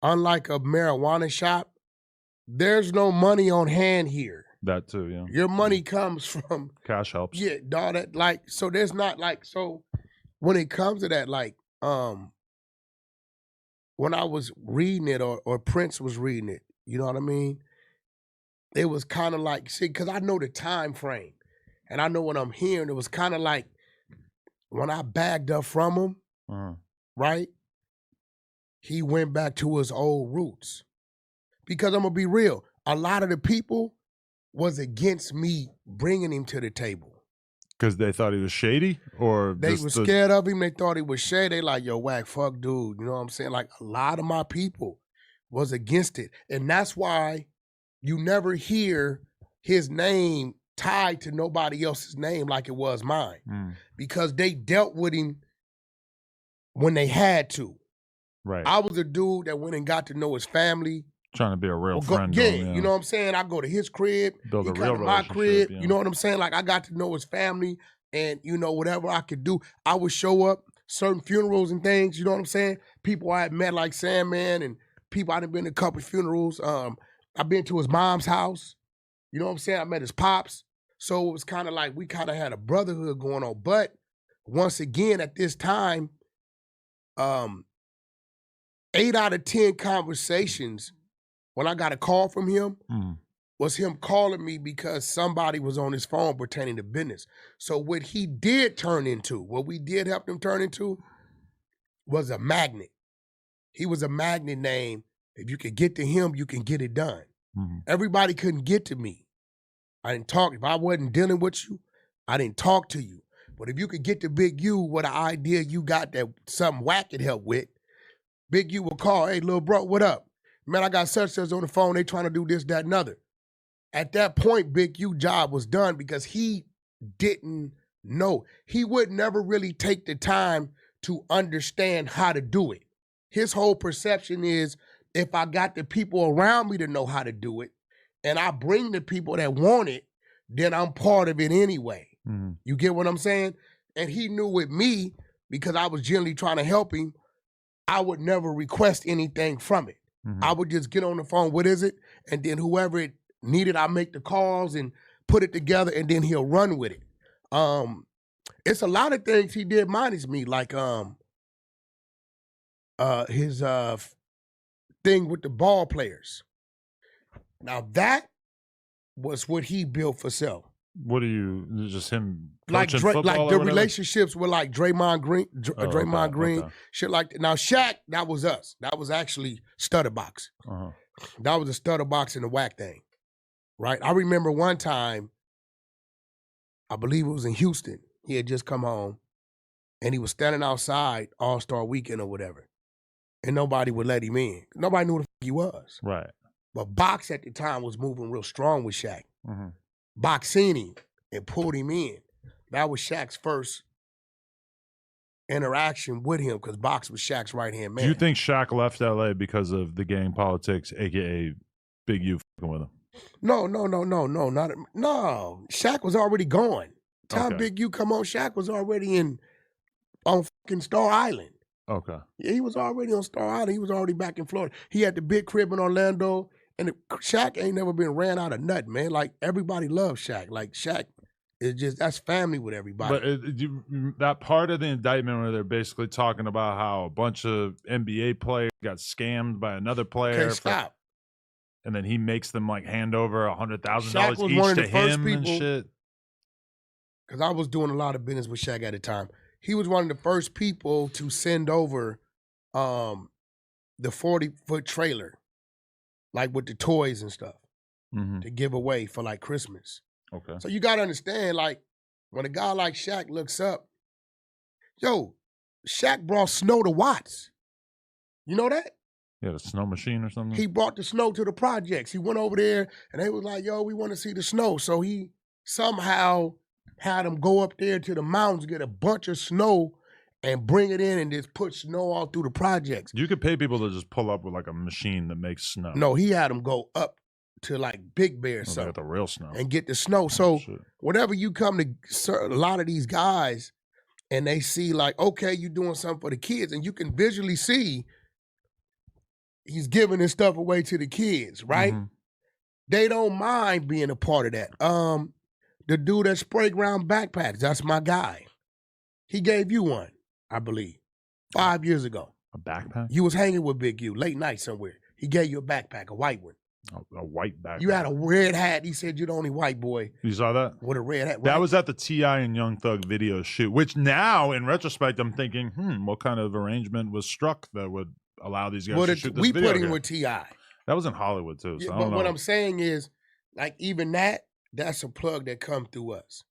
unlike a marijuana shop, there's no money on hand here. That too, yeah. Your money comes from cash helps. Yeah, dog. That like so. There's not like so. When it comes to that, like when I was reading it or Prince was reading it, you know what I mean? It was kind of like, see, because I know the time frame and I know what I'm hearing. It was kind of like when I bagged up from him, right? He went back to his old roots. Because I'm going to be real, a lot of the people was against me bringing him to the table. Because they thought he was shady? Or they were scared of him. They thought he was shady. They like, yo, Wack, fuck dude. You know what I'm saying? Like, a lot of my people was against it. And that's why you never hear his name tied to nobody else's name like it was mine. Because they dealt with him when they had to. Right. I was a dude that went and got to know his family. Trying to be a real friend. Yeah, you know what I'm saying? I go to his crib, build he a real come to my crib, yeah. you know what I'm saying? Like, I got to know his family and, you know, whatever I could do. I would show up, certain funerals and things, you know what I'm saying? People I had met like Sandman and people I'd been to a couple funerals. I've been to his mom's house, you know what I'm saying? I met his pops. So it was kind of like we kind of had a brotherhood going on. But once again, at this time, 8 out of 10 conversations when I got a call from him, was him calling me because somebody was on his phone pertaining to business. So what he did turn into, what we did help him turn into, was a magnet. He was a magnet name. If you could get to him, you can get it done. Everybody couldn't get to me. I didn't talk. If I wasn't dealing with you, I didn't talk to you. But if you could get to Big U with an idea you got that something Wack could help with, Big U will call, hey, little bro, what up? Man, I got such on the phone. They trying to do this, that, and other. At that point, Big U job was done because he didn't know. He would never really take the time to understand how to do it. His whole perception is if I got the people around me to know how to do it, and I bring the people that want it, then I'm part of it anyway. You get what I'm saying? And he knew with me, because I was generally trying to help him, I would never request anything from it. I would just get on the phone, what is it? And then whoever it needed, I make the calls and put it together, and then he'll run with it. It's a lot of things he did minus me, like his thing with the ball players. Now that was what he built for self. What do you, just him like football like or the whatever? relationships with like Draymond Green, okay. shit like that. Now Shaq, that was us. That was actually Stutterbox. That was a Stutterbox and the Wack thing, right? I remember one time, I believe it was in Houston. He had just come home, and he was standing outside All-Star Weekend or whatever, and nobody would let him in. Nobody knew who the fuck he was. Right. But Box at the time was moving real strong with Shaq. Box seen him and pulled him in. That was Shaq's first interaction with him because Box was Shaq's right-hand man. Do you think Shaq left LA because of the gang politics, aka Big U fucking with him? No. Shaq was already gone. Time Big U come on, Shaq was already on fucking Star Island. Okay. Yeah, he was already on Star Island. He was already back in Florida. He had the big crib in Orlando. And Shaq ain't never been ran out of nothing, man. Like, everybody loves Shaq. Like, Shaq is just, that's family with everybody. But that part of the indictment where they're basically talking about how a bunch of NBA players got scammed by another player. Okay, stop. And then he makes them, like, hand over $100,000 each to him and shit. Because I was doing a lot of business with Shaq at the time. He was one of the first people to send over the 40-foot trailer, like with the toys and stuff, to give away for like Christmas. Okay. So you gotta understand, like, when a guy like Shaq looks up, yo, Shaq brought snow to Watts. You know that? Yeah, the snow machine or something? He brought the snow to the projects. He went over there and they was like, yo, we want to see the snow. So he somehow had them go up there to the mountains, get a bunch of snow, and bring it in and just put snow all through the projects. You could pay people to just pull up with like a machine that makes snow. No, he had them go up to like Big Bear or something. Got the real snow. And get the snow. So whenever you come to a lot of these guys and they see like, okay, you're doing something for the kids, and you can visually see he's giving his stuff away to the kids, right? Mhm. They don't mind being a part of that. The dude that spray ground backpacks, that's my guy. He gave you one, I believe, 5 years ago. A backpack? You was hanging with Big U late night somewhere. He gave you a backpack, a white one. A white backpack. You had a red hat. He said you're the only white boy You saw that? with a red hat. Right? That was at the T.I. and Young Thug video shoot, which now, in retrospect, I'm thinking, what kind of arrangement was struck that would allow these guys to shoot this we video put him here? with T.I. That was in Hollywood, too. So Yeah, I but don't know. what I'm saying is, like, even that's a plug that come through us.